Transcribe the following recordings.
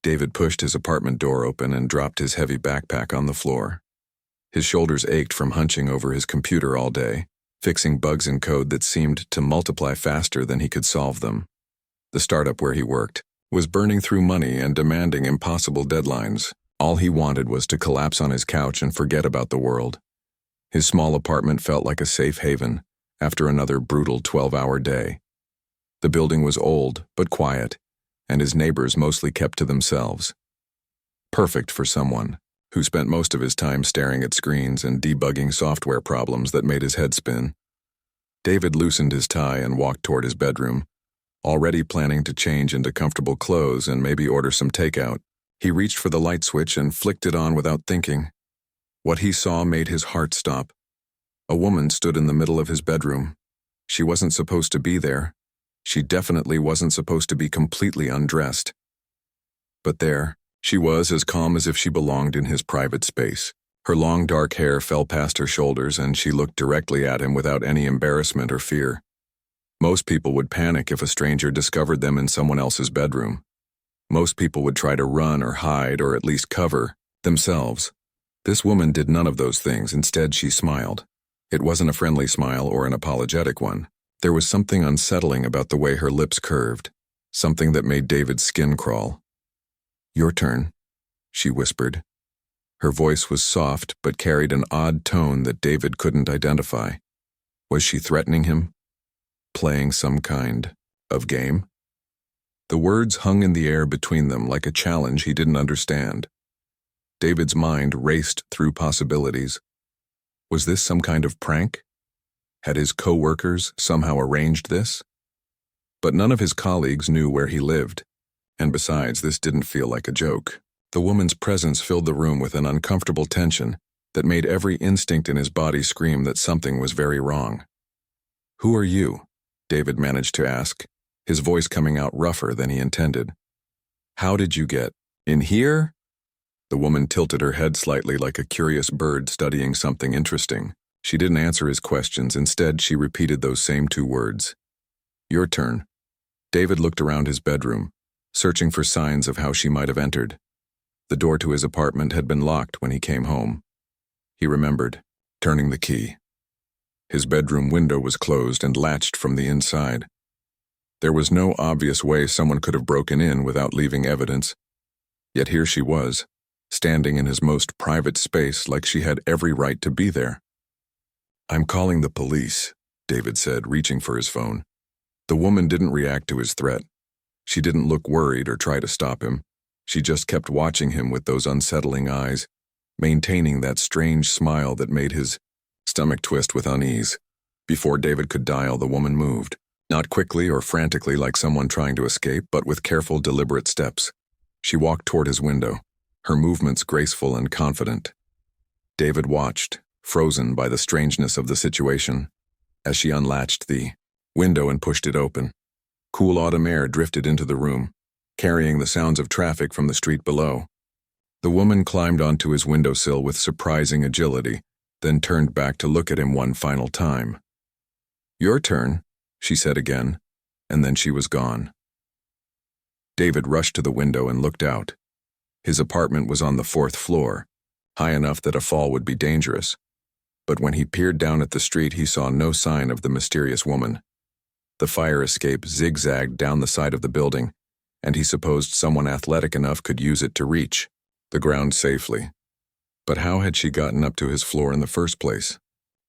David pushed his apartment door open and dropped his heavy backpack on the floor. His shoulders ached from hunching over his computer all day, fixing bugs in code that seemed to multiply faster than he could solve them. The startup where he worked was burning through money and demanding impossible deadlines. All he wanted was to collapse on his couch and forget about the world. His small apartment felt like a safe haven after another brutal 12-hour day. The building was old but quiet, and his neighbors mostly kept to themselves. Perfect for someone who spent most of his time staring at screens and debugging software problems that made his head spin. David loosened his tie and walked toward his bedroom, already planning to change into comfortable clothes and maybe order some takeout. He reached for the light switch and flicked it on without thinking. What he saw made his heart stop. A woman stood in the middle of his bedroom. She wasn't supposed to be there. She definitely wasn't supposed to be completely undressed. But there, she was as calm as if she belonged in his private space. Her long dark hair fell past her shoulders and she looked directly at him without any embarrassment or fear. Most people would panic if a stranger discovered them in someone else's bedroom. Most people would try to run or hide or at least cover themselves. This woman did none of those things. Instead, she smiled. It wasn't a friendly smile or an apologetic one. There was something unsettling about the way her lips curved, something that made David's skin crawl. "Your turn," she whispered. Her voice was soft but carried an odd tone that David couldn't identify. Was she threatening him? Playing some kind of game? The words hung in the air between them like a challenge he didn't understand. David's mind raced through possibilities. Was this some kind of prank? Had his co-workers somehow arranged this? But none of his colleagues knew where he lived, and besides, this didn't feel like a joke. The woman's presence filled the room with an uncomfortable tension that made every instinct in his body scream that something was very wrong. "Who are you?" David managed to ask, his voice coming out rougher than he intended. "How did you get in here?" The woman tilted her head slightly like a curious bird studying something interesting. She didn't answer his questions. Instead, she repeated those same two words. "Your turn." David looked around his bedroom, searching for signs of how she might have entered. The door to his apartment had been locked when he came home. He remembered, turning the key. His bedroom window was closed and latched from the inside. There was no obvious way someone could have broken in without leaving evidence. Yet here she was, standing in his most private space like she had every right to be there. "I'm calling the police," David said, reaching for his phone. The woman didn't react to his threat. She didn't look worried or try to stop him. She just kept watching him with those unsettling eyes, maintaining that strange smile that made his stomach twist with unease. Before David could dial, the woman moved, not quickly or frantically like someone trying to escape, but with careful, deliberate steps. She walked toward his window, her movements graceful and confident. David watched, frozen by the strangeness of the situation, as she unlatched the window and pushed it open. Cool autumn air drifted into the room, carrying the sounds of traffic from the street below. The woman climbed onto his windowsill with surprising agility, then turned back to look at him one final time. "Your turn," she said again, and then she was gone. David rushed to the window and looked out. His apartment was on the 4th floor, high enough that a fall would be dangerous. But when he peered down at the street, he saw no sign of the mysterious woman. The fire escape zigzagged down the side of the building, and he supposed someone athletic enough could use it to reach the ground safely. But how had she gotten up to his floor in the first place?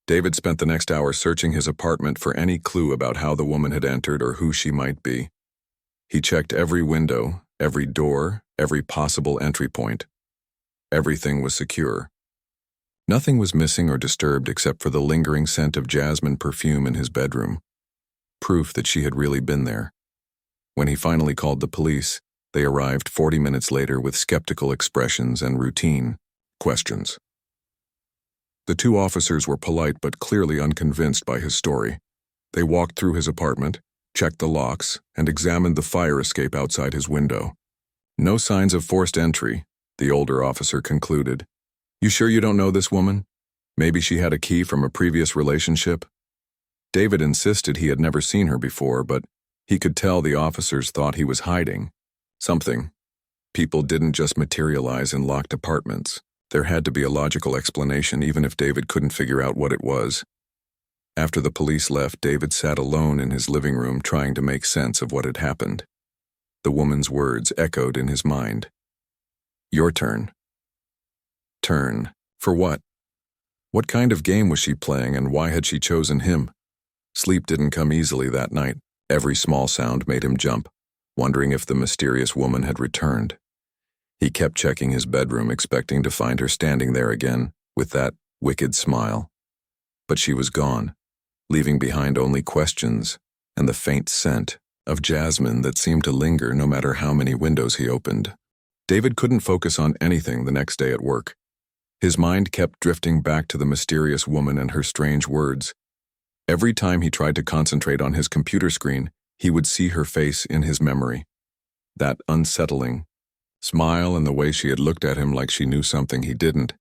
David spent the next hour searching his apartment for any clue about how the woman had entered or who she might be. He checked every window, every door, every possible entry point. Everything was secure. Nothing was missing or disturbed except for the lingering scent of jasmine perfume in his bedroom. Proof that she had really been there. When he finally called the police, they arrived 40 minutes later with skeptical expressions and routine questions. The two officers were polite but clearly unconvinced by his story. They walked through his apartment, checked the locks, and examined the fire escape outside his window. No signs of forced entry, the older officer concluded. "You sure you don't know this woman? Maybe she had a key from a previous relationship?" David insisted he had never seen her before, but he could tell the officers thought he was hiding something. People didn't just materialize in locked apartments. There had to be a logical explanation, even if David couldn't figure out what it was. After the police left, David sat alone in his living room trying to make sense of what had happened. The woman's words echoed in his mind. Your turn. Turn. For what? What kind of game was she playing, and why had she chosen him? Sleep didn't come easily that night. Every small sound made him jump, wondering if the mysterious woman had returned. He kept checking his bedroom, expecting to find her standing there again, with that wicked smile. But she was gone, leaving behind only questions and the faint scent of jasmine that seemed to linger no matter how many windows he opened. David couldn't focus on anything the next day at work. His mind kept drifting back to the mysterious woman and her strange words. Every time he tried to concentrate on his computer screen, he would see her face in his memory. That unsettling smile and the way she had looked at him like she knew something he didn't.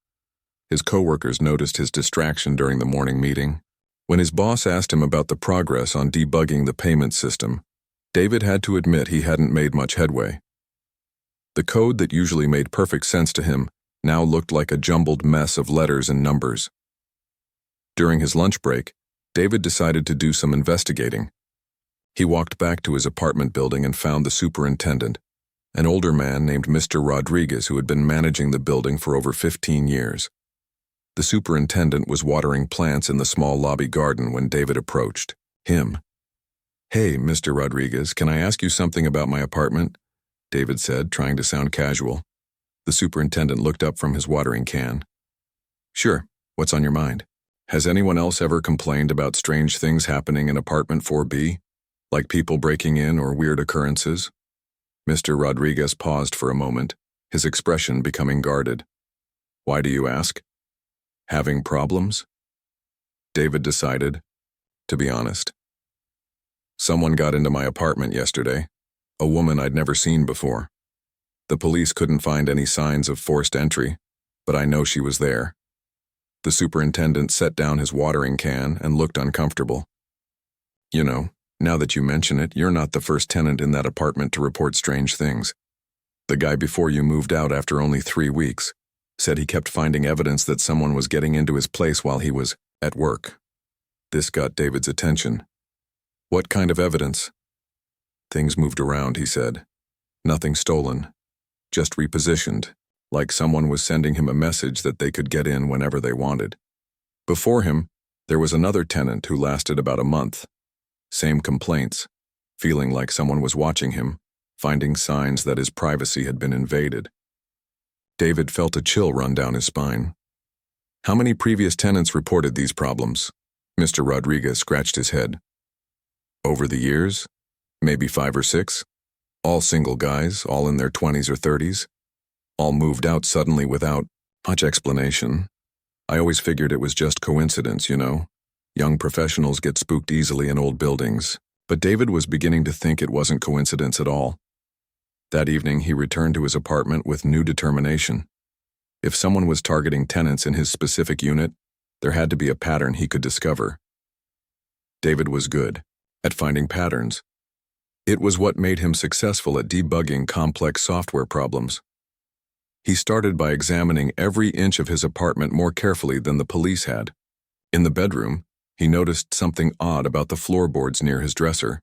His coworkers noticed his distraction during the morning meeting. When his boss asked him about the progress on debugging the payment system, David had to admit he hadn't made much headway. The code that usually made perfect sense to him now looked like a jumbled mess of letters and numbers. During his lunch break, David decided to do some investigating. He walked back to his apartment building and found the superintendent, an older man named Mr. Rodriguez who had been managing the building for over 15 years. The superintendent was watering plants in the small lobby garden when David approached him. Hey, Mr. Rodriguez, can I ask you something about my apartment? David said, trying to sound casual. The superintendent looked up from his watering can. Sure, what's on your mind? Has anyone else ever complained about strange things happening in apartment 4B? Like people breaking in or weird occurrences? Mr. Rodriguez paused for a moment, his expression becoming guarded. Why do you ask? Having problems? David decided, to be honest. Someone got into my apartment yesterday, a woman I'd never seen before. The police couldn't find any signs of forced entry, but I know she was there. The superintendent set down his watering can and looked uncomfortable. You know, now that you mention it, you're not the first tenant in that apartment to report strange things. The guy before you moved out after only 3 weeks said he kept finding evidence that someone was getting into his place while he was at work. This got David's attention. What kind of evidence? Things moved around, he said. Nothing stolen, just repositioned, like someone was sending him a message that they could get in whenever they wanted. Before him, there was another tenant who lasted about a month. Same complaints, feeling like someone was watching him, finding signs that his privacy had been invaded. David felt a chill run down his spine. How many previous tenants reported these problems? Mr. Rodriguez scratched his head. Over the years, maybe 5 or 6. All single guys, all in their 20s or 30s. All moved out suddenly without much explanation. I always figured it was just coincidence, you know. Young professionals get spooked easily in old buildings, but David was beginning to think it wasn't coincidence at all. That evening, he returned to his apartment with new determination. If someone was targeting tenants in his specific unit, there had to be a pattern he could discover. David was good at finding patterns. It was what made him successful at debugging complex software problems. He started by examining every inch of his apartment more carefully than the police had. In the bedroom, he noticed something odd about the floorboards near his dresser.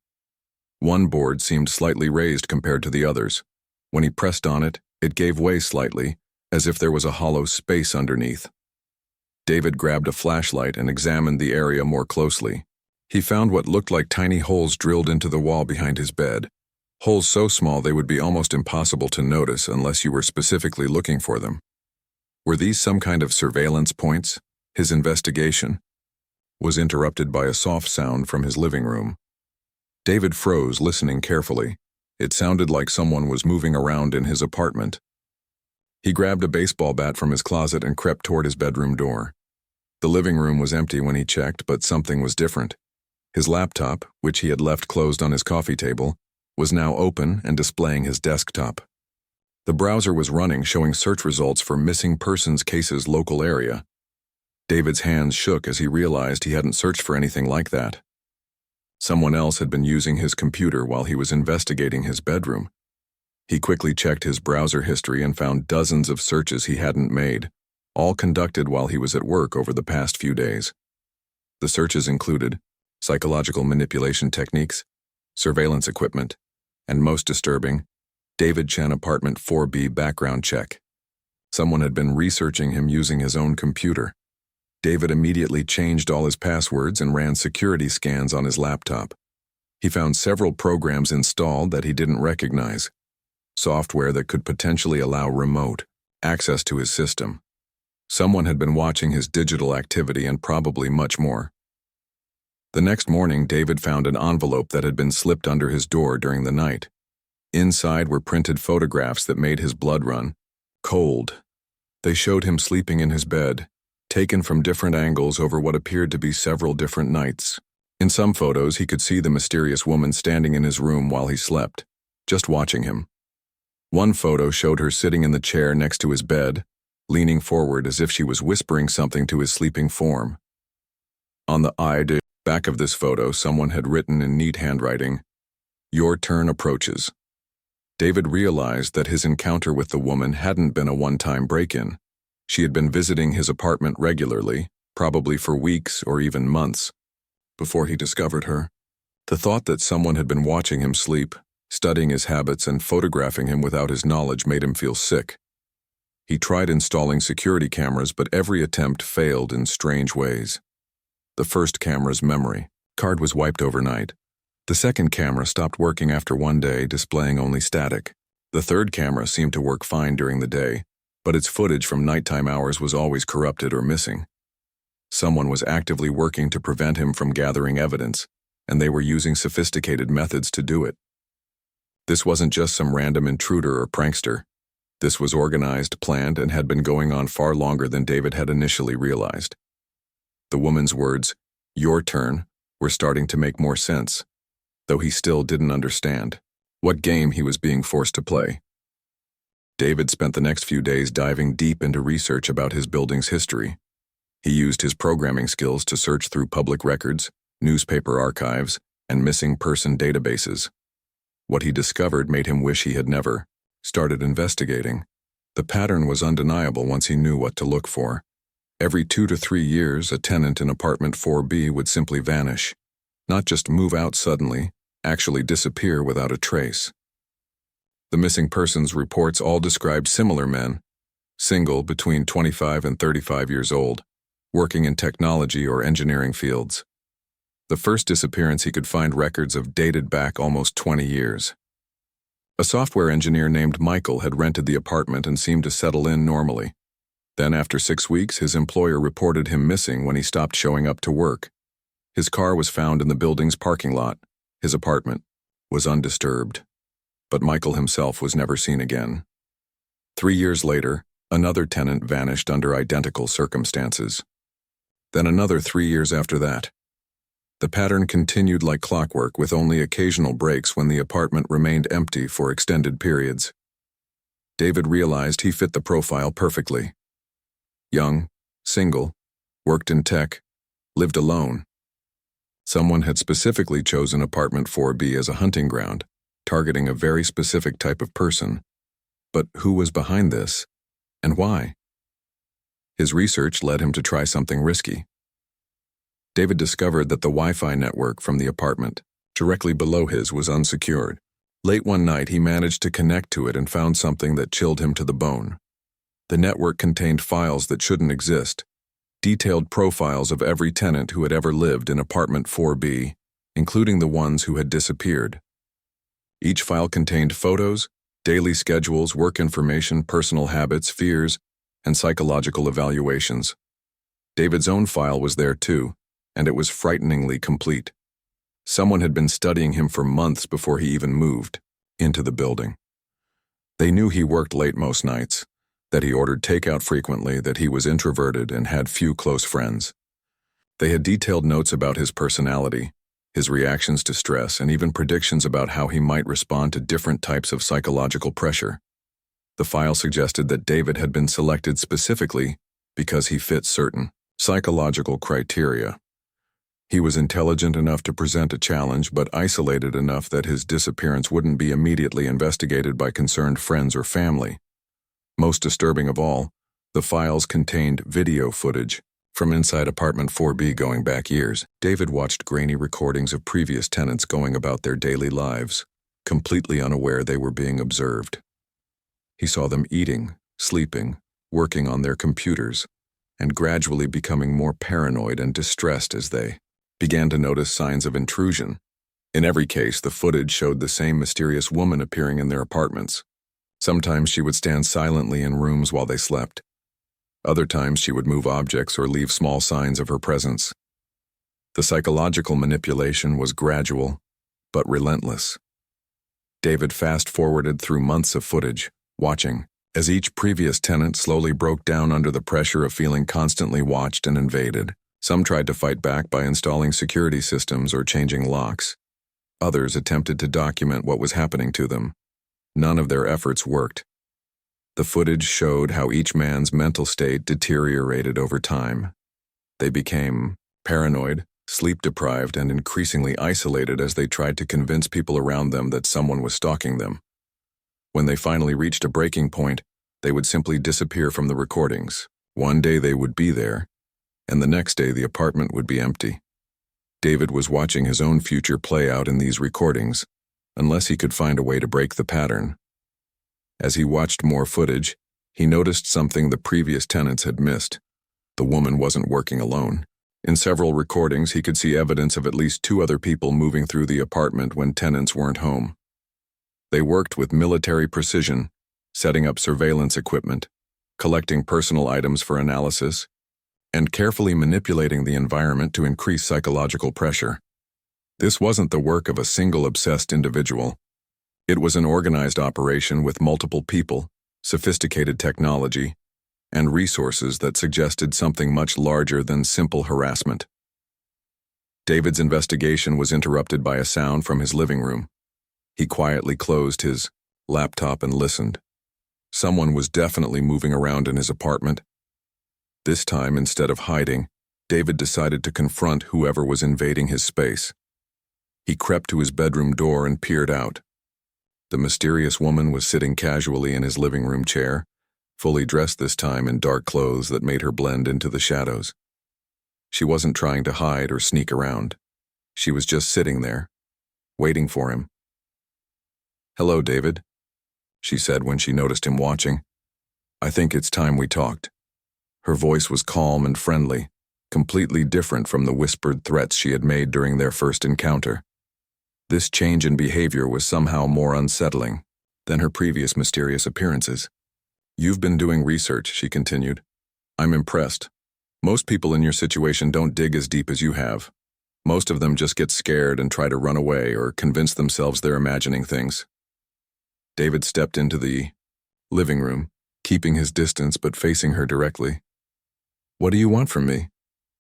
One board seemed slightly raised compared to the others. When he pressed on it, it gave way slightly, as if there was a hollow space underneath. David grabbed a flashlight and examined the area more closely. He found what looked like tiny holes drilled into the wall behind his bed. Holes so small they would be almost impossible to notice unless you were specifically looking for them. Were these some kind of surveillance points? His investigation was interrupted by a soft sound from his living room. David froze, listening carefully. It sounded like someone was moving around in his apartment. He grabbed a baseball bat from his closet and crept toward his bedroom door. The living room was empty when he checked, but something was different. His laptop, which he had left closed on his coffee table, was now open and displaying his desktop. The browser was running, showing search results for missing persons cases local area. David's hands shook as he realized he hadn't searched for anything like that. Someone else had been using his computer while he was investigating his bedroom. He quickly checked his browser history and found dozens of searches he hadn't made, all conducted while he was at work over the past few days. The searches included psychological manipulation techniques, surveillance equipment, and most disturbing, David Chen Apartment 4B background check. Someone had been researching him using his own computer. David immediately changed all his passwords and ran security scans on his laptop. He found several programs installed that he didn't recognize, software that could potentially allow remote access to his system. Someone had been watching his digital activity and probably much more. The next morning, David found an envelope that had been slipped under his door during the night. Inside were printed photographs that made his blood run cold. They showed him sleeping in his bed, taken from different angles over what appeared to be several different nights. In some photos, he could see the mysterious woman standing in his room while he slept, just watching him. One photo showed her sitting in the chair next to his bed, leaning forward as if she was whispering something to his sleeping form. On the back of this photo, someone had written in neat handwriting, "Your turn approaches." David realized that his encounter with the woman hadn't been a one-time break-in. She had been visiting his apartment regularly, probably for weeks or even months, before he discovered her. The thought that someone had been watching him sleep, studying his habits and photographing him without his knowledge made him feel sick. He tried installing security cameras, but every attempt failed in strange ways. The first camera's memory card was wiped overnight. The second camera stopped working after one day, displaying only static. The third camera seemed to work fine during the day, but its footage from nighttime hours was always corrupted or missing. Someone was actively working to prevent him from gathering evidence, and they were using sophisticated methods to do it. This wasn't just some random intruder or prankster. This was organized, planned, and had been going on far longer than David had initially realized. The woman's words, "Your turn," were starting to make more sense, though he still didn't understand what game he was being forced to play. David spent the next few days diving deep into research about his building's history. He used his programming skills to search through public records, newspaper archives, and missing person databases. What he discovered made him wish he had never started investigating. The pattern was undeniable once he knew what to look for. Every 2 to 3 years, a tenant in apartment 4B would simply vanish. Not just move out suddenly, actually disappear without a trace. The missing persons reports all described similar men, single, between 25 and 35 years old, working in technology or engineering fields. The first disappearance he could find records of dated back almost 20 years. A software engineer named Michael had rented the apartment and seemed to settle in normally. Then after 6 weeks, his employer reported him missing when he stopped showing up to work. His car was found in the building's parking lot. His apartment was undisturbed. But Michael himself was never seen again. 3 years later, another tenant vanished under identical circumstances. Then another 3 years after that. The pattern continued like clockwork, with only occasional breaks when the apartment remained empty for extended periods. David realized he fit the profile perfectly. Young, single, worked in tech, lived alone. Someone had specifically chosen apartment 4B as a hunting ground, targeting a very specific type of person. But who was behind this, and why? His research led him to try something risky. David discovered that the Wi-Fi network from the apartment, directly below his, was unsecured. Late one night, he managed to connect to it and found something that chilled him to the bone. The network contained files that shouldn't exist, detailed profiles of every tenant who had ever lived in apartment 4B, including the ones who had disappeared. Each file contained photos, daily schedules, work information, personal habits, fears, and psychological evaluations. David's own file was there too, and it was frighteningly complete. Someone had been studying him for months before he even moved into the building. They knew he worked late most nights, that he ordered takeout frequently, that he was introverted and had few close friends. They had detailed notes about his personality, his reactions to stress, and even predictions about how he might respond to different types of psychological pressure. The file suggested that David had been selected specifically because he fit certain psychological criteria. He was intelligent enough to present a challenge, but isolated enough that his disappearance wouldn't be immediately investigated by concerned friends or family. Most disturbing of all, the files contained video footage from inside apartment 4B going back years. David watched grainy recordings of previous tenants going about their daily lives, completely unaware they were being observed. He saw them eating, sleeping, working on their computers, and gradually becoming more paranoid and distressed as they began to notice signs of intrusion. In every case, the footage showed the same mysterious woman appearing in their apartments. Sometimes she would stand silently in rooms while they slept. Other times she would move objects or leave small signs of her presence. The psychological manipulation was gradual, but relentless. David fast-forwarded through months of footage, watching as each previous tenant slowly broke down under the pressure of feeling constantly watched and invaded. Some tried to fight back by installing security systems or changing locks. Others attempted to document what was happening to them. None of their efforts worked. The footage showed how each man's mental state deteriorated over time. They became paranoid, sleep-deprived, and increasingly isolated as they tried to convince people around them that someone was stalking them. When they finally reached a breaking point, they would simply disappear from the recordings. One day they would be there, and the next day the apartment would be empty. David was watching his own future play out in these recordings, unless he could find a way to break the pattern. As he watched more footage, he noticed something the previous tenants had missed. The woman wasn't working alone. In several recordings, he could see evidence of at least 2 other people moving through the apartment when tenants weren't home. They worked with military precision, setting up surveillance equipment, collecting personal items for analysis, and carefully manipulating the environment to increase psychological pressure. This wasn't the work of a single obsessed individual. It was an organized operation with multiple people, sophisticated technology, and resources that suggested something much larger than simple harassment. David's investigation was interrupted by a sound from his living room. He quietly closed his laptop and listened. Someone was definitely moving around in his apartment. This time, instead of hiding, David decided to confront whoever was invading his space. He crept to his bedroom door and peered out. The mysterious woman was sitting casually in his living room chair, fully dressed this time in dark clothes that made her blend into the shadows. She wasn't trying to hide or sneak around. She was just sitting there, waiting for him. "Hello, David," she said when she noticed him watching. "I think it's time we talked." Her voice was calm and friendly, completely different from the whispered threats she had made during their first encounter. This change in behavior was somehow more unsettling than her previous mysterious appearances. "You've been doing research," she continued. "I'm impressed. Most people in your situation don't dig as deep as you have. Most of them just get scared and try to run away or convince themselves they're imagining things." David stepped into the living room, keeping his distance but facing her directly. "What do you want from me?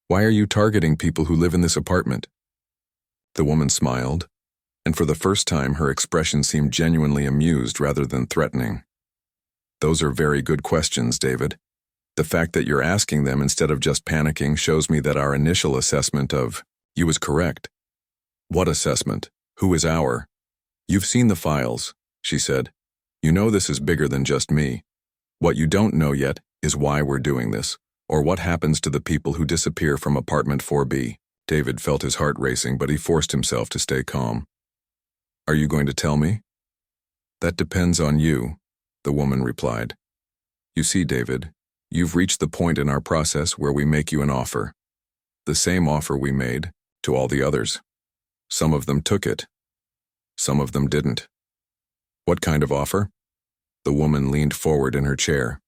Why are you targeting people who live in this apartment?" The woman smiled, and for the first time her expression seemed genuinely amused rather than threatening. "Those are very good questions, David. The fact that you're asking them instead of just panicking shows me that our initial assessment of you was correct." "What assessment? Who is our?" "You've seen the files," she said. "You know this is bigger than just me. What you don't know yet is why we're doing this, or what happens to the people who disappear from apartment 4B. David felt his heart racing, but he forced himself to stay calm. "Are you going to tell me?" "That depends on you," the woman replied. "You see, David, you've reached the point in our process where we make you an offer. The same offer we made to all the others. Some of them took it. Some of them didn't." "What kind of offer?" The woman leaned forward in her chair.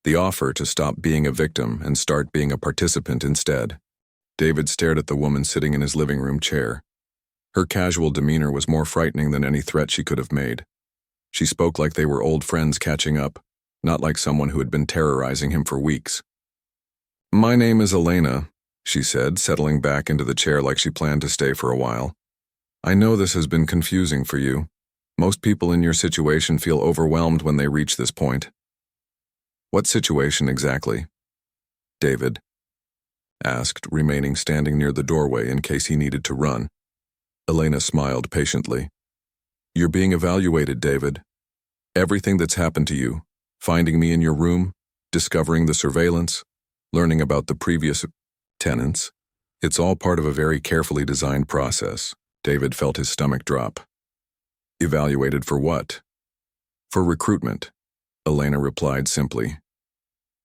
"The offer to stop being a victim and start being a participant instead." David stared at the woman sitting in his living room chair. Her casual demeanor was more frightening than any threat she could have made. She spoke like they were old friends catching up, not like someone who had been terrorizing him for weeks. "My name is Elena," she said, settling back into the chair like she planned to stay for a while. "I know this has been confusing for you. Most people in your situation feel overwhelmed when they reach this point." "What situation exactly?" "David." asked, remaining standing near the doorway in case he needed to run. Elena smiled patiently. You're being evaluated, David. Everything that's happened to you, finding me in your room, discovering the surveillance, learning about the previous tenants, it's all part of a very carefully designed process. David felt his stomach drop. Evaluated for what? For recruitment, Elena replied simply.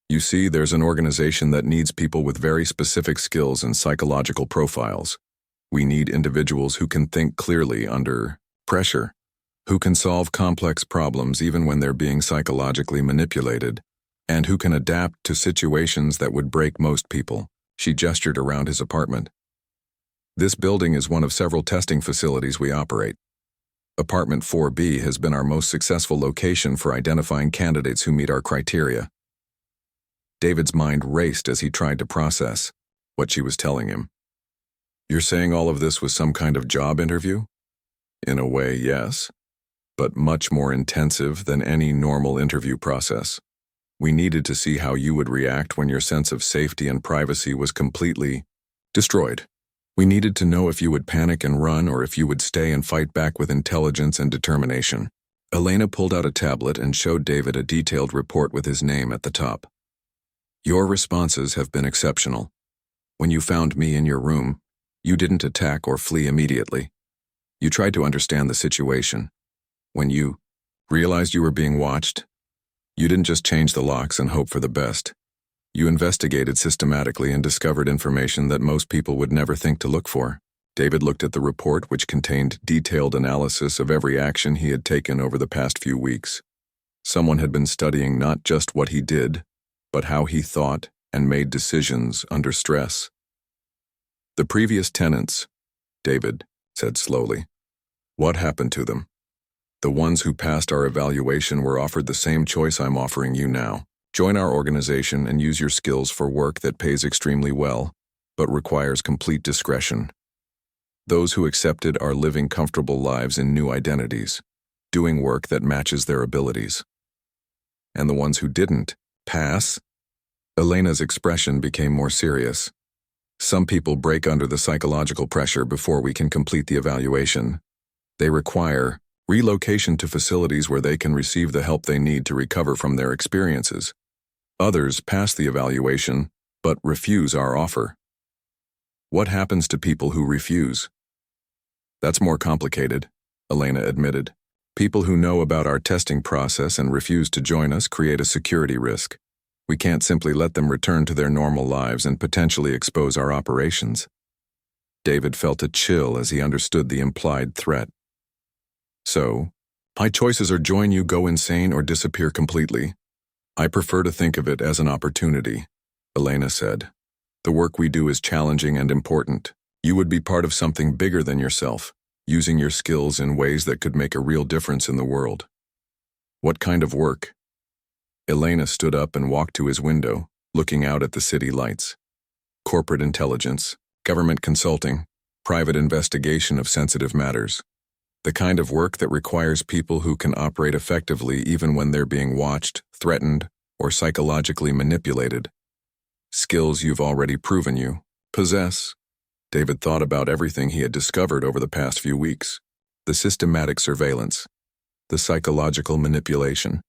You see, there's an organization that needs people with very specific skills and psychological profiles. We need individuals who can think clearly under pressure, who can solve complex problems even when they're being psychologically manipulated, and who can adapt to situations that would break most people. She gestured around his apartment. This building is one of several testing facilities we operate. Apartment 4B has been our most successful location for identifying candidates who meet our criteria. David's mind raced as he tried to process what she was telling him. You're saying all of this was some kind of job interview? In a way, yes, but much more intensive than any normal interview process. We needed to see how you would react when your sense of safety and privacy was completely destroyed. We needed to know if you would panic and run or if you would stay and fight back with intelligence and determination. Elena pulled out a tablet and showed David a detailed report with his name at the top. Your responses have been exceptional. When you found me in your room, you didn't attack or flee immediately. You tried to understand the situation. When you realized you were being watched, you didn't just change the locks and hope for the best. You investigated systematically and discovered information that most people would never think to look for. David looked at the report, which contained detailed analysis of every action he had taken over the past few weeks. Someone had been studying not just what he did, but how he thought and made decisions under stress. The previous tenants, David said slowly. What happened to them? The ones who passed our evaluation were offered the same choice I'm offering you now. Join our organization and use your skills for work that pays extremely well, but requires complete discretion. Those who accepted are living comfortable lives in new identities, doing work that matches their abilities. And the ones who didn't pass? Elena's expression became more serious. Some people break under the psychological pressure before we can complete the evaluation. They require relocation to facilities where they can receive the help they need to recover from their experiences. Others pass the evaluation, but refuse our offer. What happens to people who refuse? That's more complicated, Elena admitted. People who know about our testing process and refuse to join us create a security risk. We can't simply let them return to their normal lives and potentially expose our operations. David felt a chill as he understood the implied threat. So, my choices are join you, go insane, or disappear completely. I prefer to think of it as an opportunity, Elena said. The work we do is challenging and important. You would be part of something bigger than yourself, using your skills in ways that could make a real difference in the world. What kind of work? Elena stood up and walked to his window, looking out at the city lights. Corporate intelligence, government consulting, private investigation of sensitive matters. The kind of work that requires people who can operate effectively even when they're being watched, threatened, or psychologically manipulated. Skills you've already proven you possess. David thought about everything he had discovered over the past few weeks. The systematic surveillance, the psychological manipulation,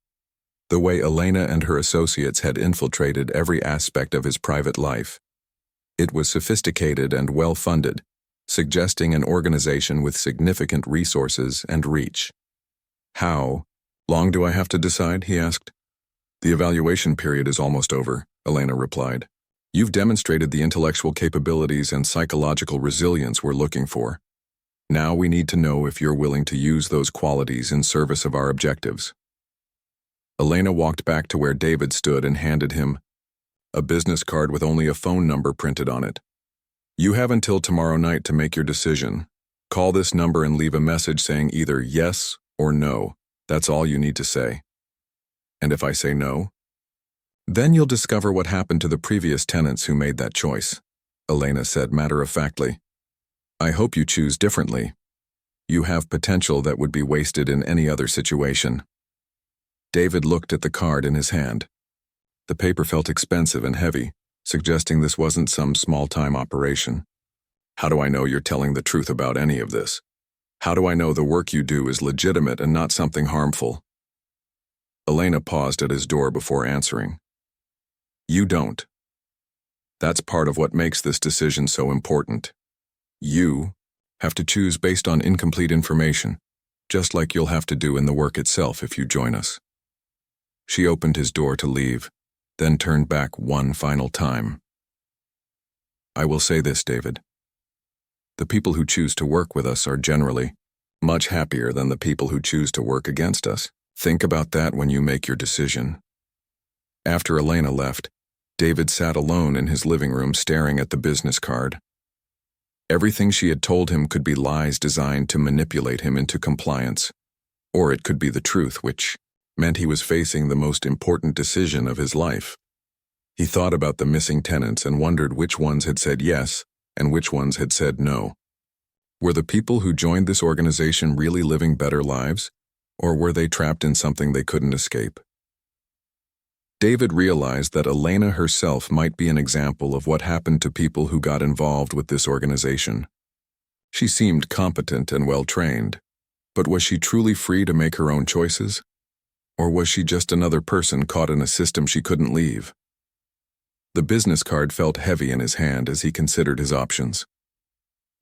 the way Elena and her associates had infiltrated every aspect of his private life. It was sophisticated and well-funded, suggesting an organization with significant resources and reach. How long do I have to decide? He asked. The evaluation period is almost over, Elena replied. You've demonstrated the intellectual capabilities and psychological resilience we're looking for. Now we need to know if you're willing to use those qualities in service of our objectives. Elena walked back to where David stood and handed him a business card with only a phone number printed on it. You have until tomorrow night to make your decision. Call this number and leave a message saying either yes or no. That's all you need to say. And if I say no? Then you'll discover what happened to the previous tenants who made that choice, Elena said matter-of-factly. I hope you choose differently. You have potential that would be wasted in any other situation. David looked at the card in his hand. The paper felt expensive and heavy, suggesting this wasn't some small-time operation. How do I know you're telling the truth about any of this? How do I know the work you do is legitimate and not something harmful? Elena paused at his door before answering. You don't. That's part of what makes this decision so important. You have to choose based on incomplete information, just like you'll have to do in the work itself if you join us. She opened his door to leave, then turned back one final time. I will say this, David. The people who choose to work with us are generally much happier than the people who choose to work against us. Think about that when you make your decision. After Elena left, David sat alone in his living room staring at the business card. Everything she had told him could be lies designed to manipulate him into compliance, or it could be the truth, which meant he was facing the most important decision of his life. He thought about the missing tenants and wondered which ones had said yes and which ones had said no. Were the people who joined this organization really living better lives, or were they trapped in something they couldn't escape? David realized that Elena herself might be an example of what happened to people who got involved with this organization. She seemed competent and well-trained, but was she truly free to make her own choices? Or was she just another person caught in a system she couldn't leave? The business card felt heavy in his hand as he considered his options.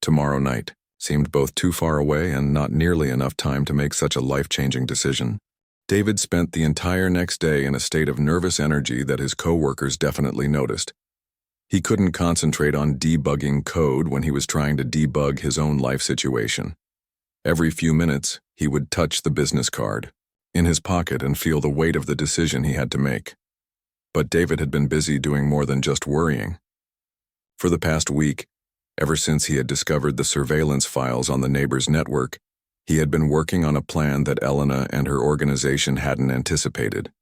Tomorrow night seemed both too far away and not nearly enough time to make such a life-changing decision. David spent the entire next day in a state of nervous energy that his co-workers definitely noticed. He couldn't concentrate on debugging code when he was trying to debug his own life situation. Every few minutes, he would touch the business card in his pocket and feel the weight of the decision he had to make. But David had been busy doing more than just worrying. For the past week, ever since he had discovered the surveillance files on the neighbor's network, he had been working on a plan that Elena and her organization hadn't anticipated.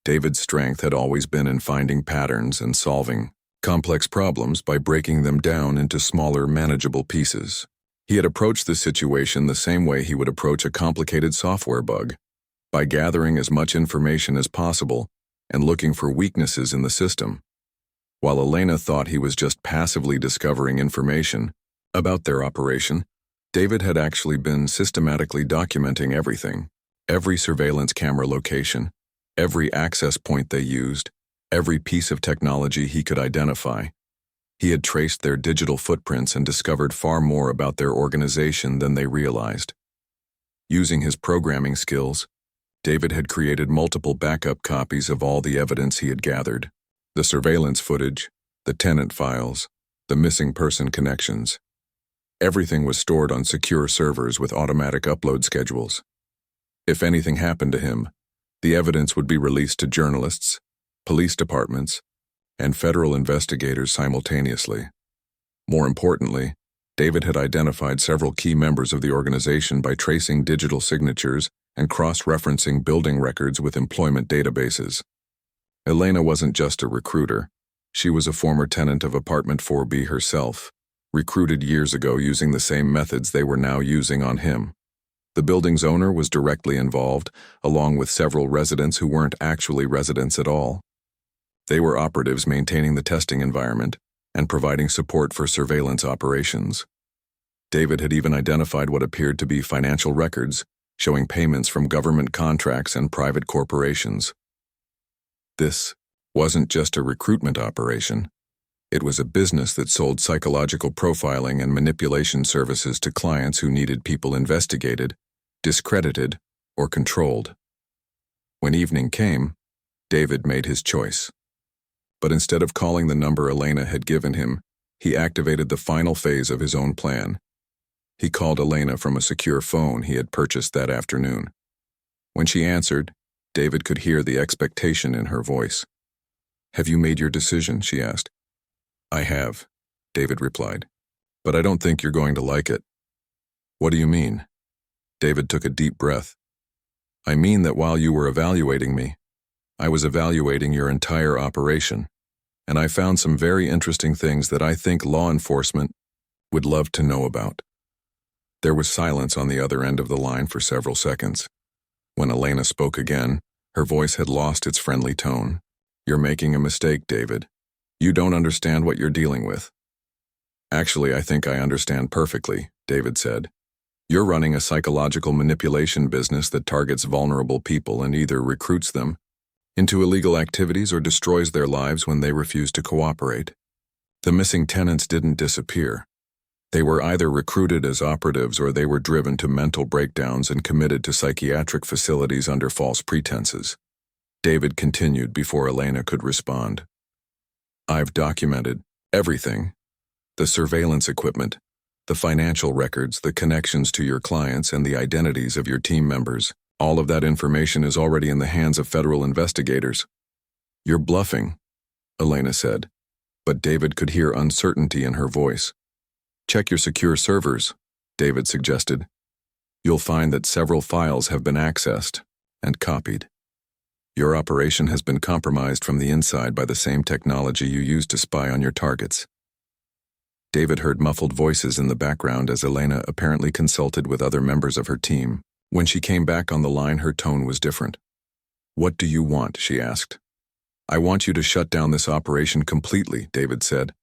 David's strength had always been in finding patterns and solving complex problems by breaking them down into smaller, manageable pieces. He had approached the situation the same way he would approach a complicated software bug, by gathering as much information as possible and looking for weaknesses in the system. While Elena thought he was just passively discovering information about their operation, David had actually been systematically documenting everything, every surveillance camera location, every access point they used, every piece of technology he could identify. He had traced their digital footprints and discovered far more about their organization than they realized. Using his programming skills, David had created multiple backup copies of all the evidence he had gathered: the surveillance footage, the tenant files, the missing person connections. Everything was stored on secure servers with automatic upload schedules. If anything happened to him, the evidence would be released to journalists, police departments, and federal investigators simultaneously. More importantly, David had identified several key members of the organization by tracing digital signatures and cross-referencing building records with employment databases. Elena wasn't just a recruiter. She was a former tenant of apartment 4B herself, recruited years ago using the same methods they were now using on him. The building's owner was directly involved, along with several residents who weren't actually residents at all. They were operatives maintaining the testing environment and providing support for surveillance operations. David had even identified what appeared to be financial records, showing payments from government contracts and private corporations. This wasn't just a recruitment operation. It was a business that sold psychological profiling and manipulation services to clients who needed people investigated, discredited, or controlled. When evening came, David made his choice. But instead of calling the number Elena had given him, he activated the final phase of his own plan. He called Elena from a secure phone he had purchased that afternoon. When she answered, David could hear the expectation in her voice. "Have you made your decision?" she asked. "I have," David replied, "but I don't think you're going to like it." "What do you mean?" David took a deep breath. "I mean that while you were evaluating me, I was evaluating your entire operation, and I found some very interesting things that I think law enforcement would love to know about." There was silence on the other end of the line for several seconds. When Elena spoke again, her voice had lost its friendly tone. "You're making a mistake, David. You don't understand what you're dealing with. Actually, I think I understand perfectly, David said. You're running a psychological manipulation business that targets vulnerable people and either recruits them into illegal activities or destroys their lives when they refuse to cooperate. The missing tenants didn't disappear. They were either recruited as operatives or they were driven to mental breakdowns and committed to psychiatric facilities under false pretenses. David continued before Elena could respond. I've documented everything. The surveillance equipment, the financial records, the connections to your clients, and the identities of your team members. All of that information is already in the hands of federal investigators. You're bluffing, Elena said, but David could hear uncertainty in her voice. Check your secure servers, David suggested. You'll find that several files have been accessed and copied. Your operation has been compromised from the inside by the same technology you used to spy on your targets. David heard muffled voices in the background as Elena apparently consulted with other members of her team. When she came back on the line, her tone was different. What do you want? She asked. I want you to shut down this operation completely, David said.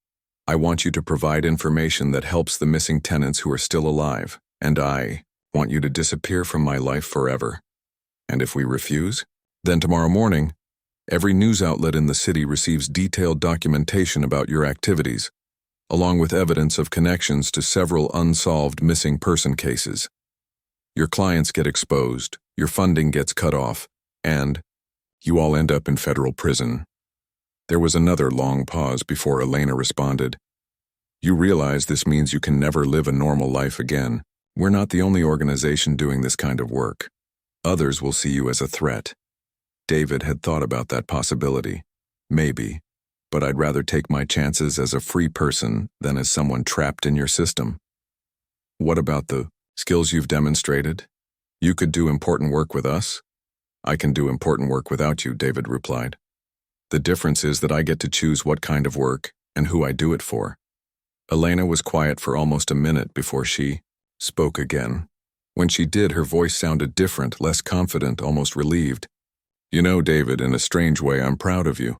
I want you to provide information that helps the missing tenants who are still alive, and I want you to disappear from my life forever. And if we refuse, then tomorrow morning, every news outlet in the city receives detailed documentation about your activities, along with evidence of connections to several unsolved missing person cases. Your clients get exposed, your funding gets cut off, and you all end up in federal prison. There was another long pause before Elena responded. You realize this means you can never live a normal life again. We're not the only organization doing this kind of work. Others will see you as a threat. David had thought about that possibility. Maybe, but I'd rather take my chances as a free person than as someone trapped in your system. What about the skills you've demonstrated? You could do important work with us. I can do important work without you, David replied. The difference is that I get to choose what kind of work and who I do it for. Elena was quiet for almost a minute before she spoke again. When she did, her voice sounded different, less confident, almost relieved. You know, David, in a strange way, I'm proud of you.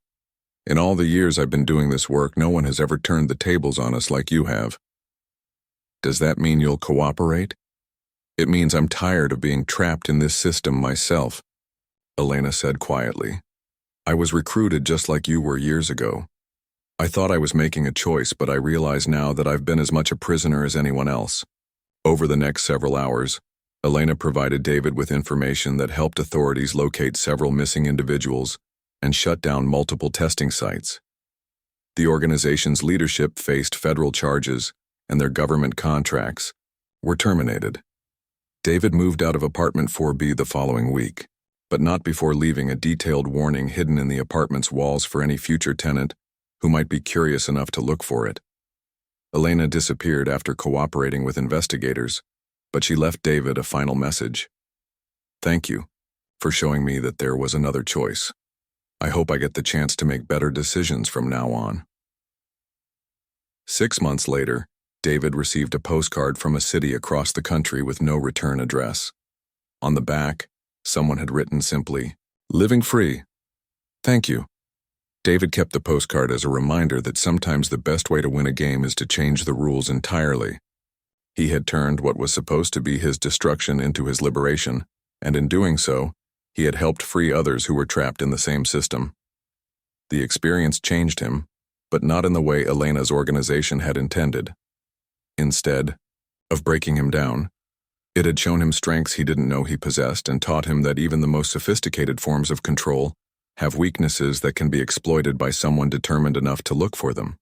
In all the years I've been doing this work, no one has ever turned the tables on us like you have. Does that mean you'll cooperate? It means I'm tired of being trapped in this system myself, Elena said quietly. I was recruited just like you were years ago. I thought I was making a choice, but I realize now that I've been as much a prisoner as anyone else. Over the next several hours, Elena provided David with information that helped authorities locate several missing individuals and shut down multiple testing sites. The organization's leadership faced federal charges, and their government contracts were terminated. David moved out of apartment 4B the following week, but not before leaving a detailed warning hidden in the apartment's walls for any future tenant who might be curious enough to look for it. Elena disappeared after cooperating with investigators, but she left David a final message. Thank you for showing me that there was another choice. I hope I get the chance to make better decisions from now on. 6 months later, David received a postcard from a city across the country with no return address. On the back, someone had written simply, "Living free. Thank you." David kept the postcard as a reminder that sometimes the best way to win a game is to change the rules entirely. He had turned what was supposed to be his destruction into his liberation, and in doing so, he had helped free others who were trapped in the same system. The experience changed him, but not in the way Elena's organization had intended. Instead of breaking him down, it had shown him strengths he didn't know he possessed and taught him that even the most sophisticated forms of control have weaknesses that can be exploited by someone determined enough to look for them.